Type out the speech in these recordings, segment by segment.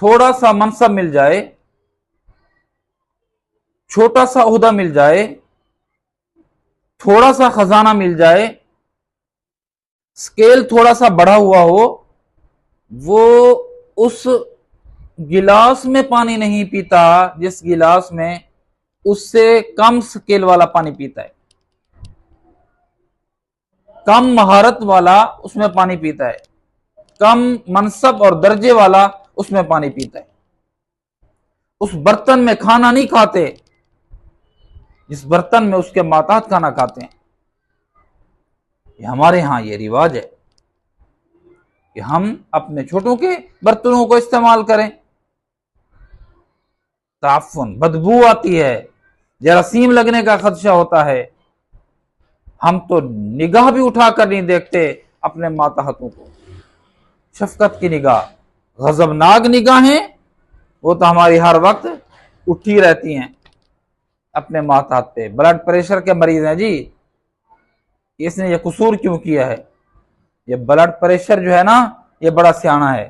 تھوڑا سا منصب مل جائے، چھوٹا سا عہدہ مل جائے، تھوڑا سا خزانہ مل جائے، سکیل تھوڑا سا بڑھا ہوا ہو، وہ اس گلاس میں پانی نہیں پیتا جس گلاس میں اس سے کم سکیل والا پانی پیتا ہے، کم مہارت والا اس میں پانی پیتا ہے، کم منصب اور درجے والا اس میں پانی پیتا ہے۔ اس برتن میں کھانا نہیں کھاتے جس برتن میں اس کے ماتحت کھانا کھاتے ہیں۔ یہ ہمارے ہاں یہ رواج ہے کہ ہم اپنے چھوٹوں کے برتنوں کو استعمال کریں۔ تعفن، بدبو آتی ہے، جراثیم لگنے کا خدشہ ہوتا ہے، ہم تو نگاہ بھی اٹھا کر نہیں دیکھتے اپنے ماتحتوں کو۔ شفقت کی نگاہ، غضبناک نگاہیں وہ تو ہماری ہر وقت اٹھی رہتی ہیں اپنے ماتحت پہ۔ بلڈ پریشر کے مریض ہیں جی، اس نے یہ قصور کیوں کیا ہے؟ یہ بلڈ پریشر جو ہے نا، یہ بڑا سیاںا ہے۔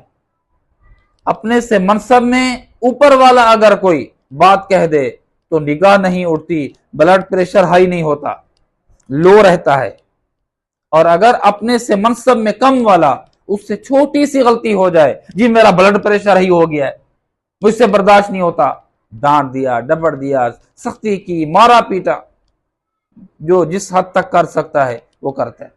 اپنے سے منصب میں اوپر والا اگر کوئی بات کہہ دے تو نگاہ نہیں اٹھتی، بلڈ پریشر ہائی نہیں ہوتا، لو رہتا ہے۔ اور اگر اپنے سے منصب میں کم والا اس سے چھوٹی سی غلطی ہو جائے، جی میرا بلڈ پریشر ہی ہو گیا ہے، مجھ سے برداشت نہیں ہوتا، ڈانٹ دیا، ڈپٹ دیا، سختی کی، مارا پیٹا، جو جس حد تک کر سکتا ہے وہ کرتا ہے۔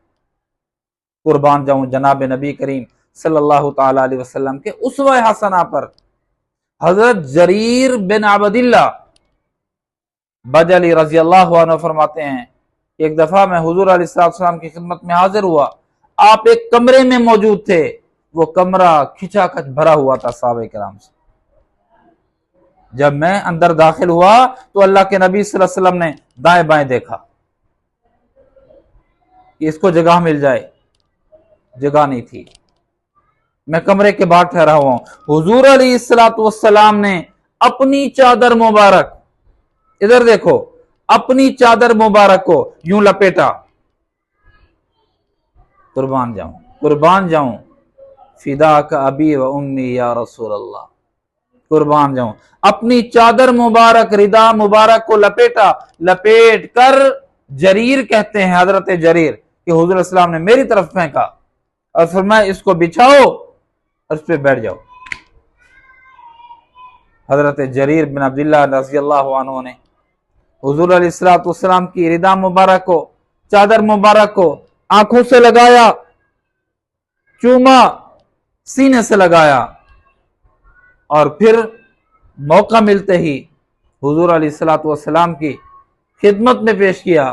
قربان جاؤں جناب نبی کریم صلی اللہ تعالی علیہ وسلم کے اسوہ حسنہ پر۔ حضرت جریر بن عبداللہ بجلی رضی اللہ عنہ فرماتے ہیں، ایک دفعہ میں حضور علیہ السلام کی خدمت میں حاضر ہوا، آپ ایک کمرے میں موجود تھے، وہ کمرہ کھچا کھچ بھرا ہوا تھا صحابہ کرام سے۔ جب میں اندر داخل ہوا تو اللہ کے نبی صلی اللہ علیہ وسلم نے دائیں بائیں دیکھا کہ اس کو جگہ مل جائے، جگہ نہیں تھی۔ میں کمرے کے باہر ٹھہرا ہوا ہوں، حضور علیہ السلام نے اپنی چادر مبارک، ادھر دیکھو، اپنی چادر مبارک کو یوں لپیٹا، قربان جاؤں فداک ابی و امی یا رسول اللہ، قربان جاؤں، اپنی چادر مبارک، ردا مبارک کو لپیٹا، لپیٹ کر جریر کہتے ہیں، حضرت جریر کہ حضور علیہ السلام نے میری طرف پھینکا اور فرمایا اس کو بچھاؤ اور اس پہ بیٹھ جاؤ۔ حضرت جریر بن عبداللہ رضی اللہ عنہ نے حضور علیہ السلام کی ردا مبارک کو، چادر مبارک کو آنکھوں سے لگایا، چوما، سینے سے لگایا، اور پھر موقع ملتے ہی حضور علیہ السلام کی خدمت میں پیش کیا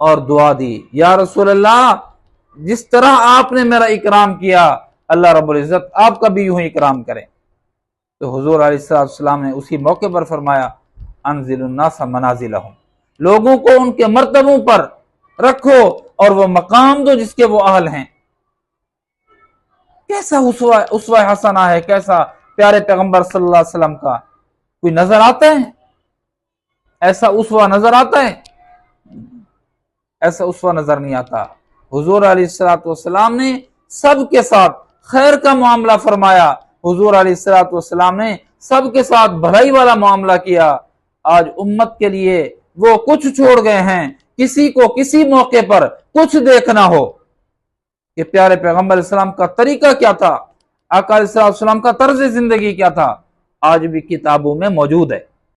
اور دعا دی، یا رسول اللہ جس طرح آپ نے میرا اکرام کیا، اللہ رب العزت آپ کا بھی یوں ہی اکرام کریں۔ تو حضور علیہ السلام نے اسی موقع پر فرمایا، انزل الناس منازلہم، لوگوں کو ان کے مرتبوں پر رکھو اور وہ مقام دو جس کے وہ اہل ہیں۔ کیسا اسوہ حسنہ ہے، کیسا پیارے پیغمبر صلی اللہ علیہ وسلم کا کوئی نظر آتا ہے؟ ایسا اسوہ نظر آتا ہے؟ ایسا اسوہ نظر نہیں آتا۔ حضور علیہ السلام نے سب کے ساتھ خیر کا معاملہ فرمایا، حضور علیہ السلام نے سب کے ساتھ بھلائی والا معاملہ کیا۔ آج امت کے لیے وہ کچھ چھوڑ گئے ہیں، کسی کو کسی موقع پر کچھ دیکھنا ہو کہ پیارے پیغمبر علیہ السلام کا طریقہ کیا تھا، آقا علیہ السلام کا طرز زندگی کیا تھا، آج بھی کتابوں میں موجود ہے۔